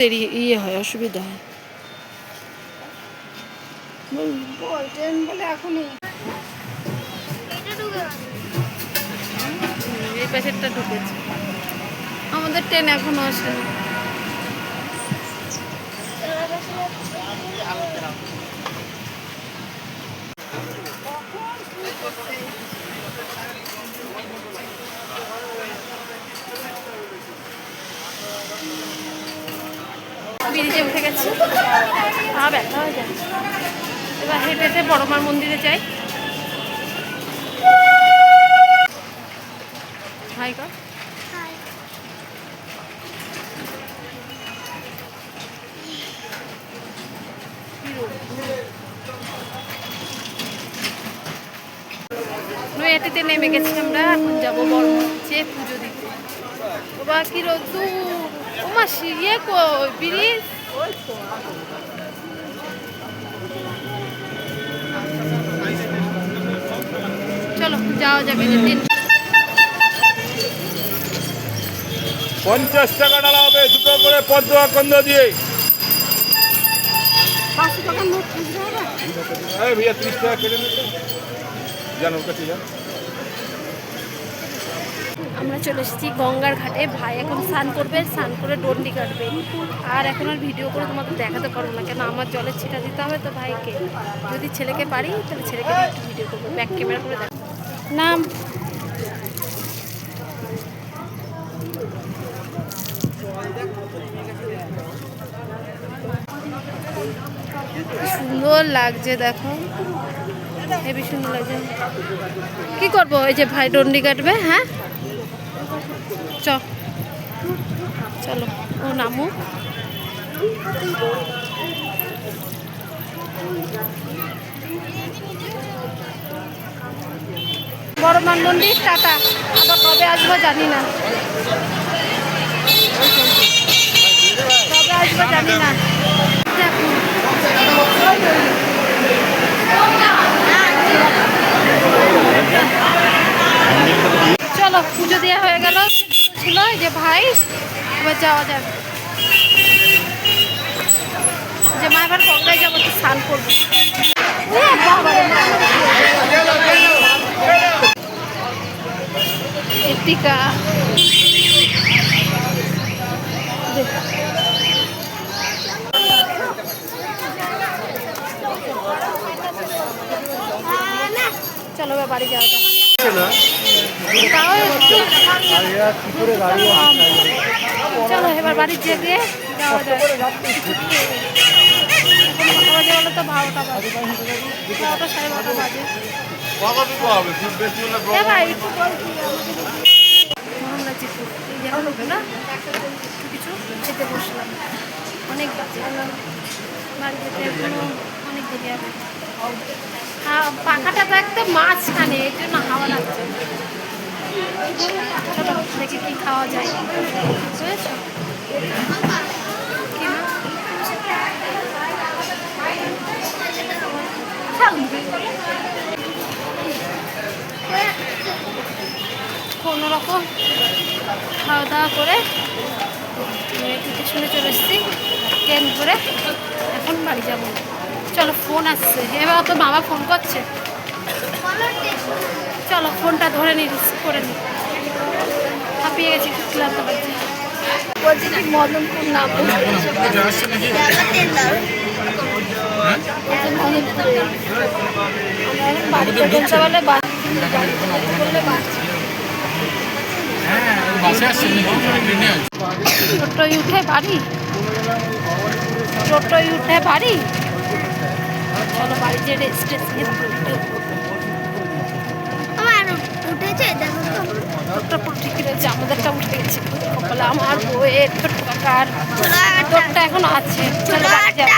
দেরি ইয়ে হয়, অসুবিধা হয়। ট্রেন বলে এখনই এই প্যাকেটটা ঢুকেছে, আমাদের ট্রেন এখনো আসেনি। ব্রিজে উঠে গেছি, পা ব্যথা হয়ে যাচ্ছে। এবার হেঁটে হেঁটে বড়মার মন্দিরে যাই। হাই কর। নৈহাটিতে নেমে গেছি আমরা, এখন যাবো বড়মা পুজো দিতে। বাবা কি রোদ্দুর, ও মাসি ইয়ে কই ব্রিজ। চলো যাওয়া যাবে। 50 টাকা ডালা হবে, দুটো করে পদ্মা কন্দ দিয়ে। 500 টাকার নোট খুঁজতে হবে। হ্যাঁ ভैया 30 টাকা কেটে নিতে জানো কাছে যান। আমরা চলে এসেছি গঙ্গার ঘাটে। ভাই এখন স্নান করবে, স্নান করে ডন্ডি কাটবে। আর এখন আর ভিডিও করে তোমাকে দেখাতে পারবো না, কেন আমার জলের ছিটা দিতে হবে তো ভাইকে। যদি ছেলেকে পারি তাহলে ছেলেকে দিয়ে একটু ভিডিও করবো, ব্যাক ক্যামেরা করে দেখ নাম। সুন্দর লাগছে দেখো, হেবি সুন্দর লাগছে। কি করবো, এই যে ভাই ডন্ডি কাটবে। হ্যাঁ চলো ও নামু। বড়মার মন্দির টাটা, আবার কবে আসবো জানি না, কবে আসবো জানি না। চলো পুজো দেওয়া হয়ে গেল, ছিল এই যে ভাই, এবার যাওয়া যাবে। যে মা এবার গঙ্গায় যাবো, তো স্নান করবো। এটিকা চলো এবার বাড়ি যাওয়া যাক। তাও একটু চলো এবার বাড়ির যেয়ে যাওয়া যায়। কটা বাজে বলো তো? 12টা বাজে, 12টা 12:30 বাজে। ভাই একটু আমরা চিত্র এই জায়গা হবে না, কিছু খেতে বসলাম। অনেক বাজে, বাড়ি যেতে এখনো অনেক দেরি হবে। পাখাটা তো একদম মাঝখানে, এর জন্য হাওয়া লাগছে। চলো দেখি কি খাওয়া যায়, বুঝেছো? কোনো রকম খাওয়া দাওয়া করে পিছনে চলে এসেছি ট্রেন করে, এখন বাড়ি যাবো। চলো ফোন আসছে, এবার তো বাবা ফোন করছে, চলো ফোনটা ধরে নি, রিসিভ করে নি। হাঁপিয়ে গেছি, খুব ক্লান্ত লাগছে। বলছি কি মদনপুর নাম বাড়িতে বলতে বলে টোটোয় উঠে বাড়ি, টোটোয় উঠে বাড়ি। চলো বাড়ি যে স্টেশনে উঠেছে দেখো টোটো পুরো ঠিক রয়েছে, আমাদেরটা উঠে গেছে। কপালে আমার বউয়ের ছোট্ট কাকার টোটোটা এখন আছে, চলো বাড়ি যাবো।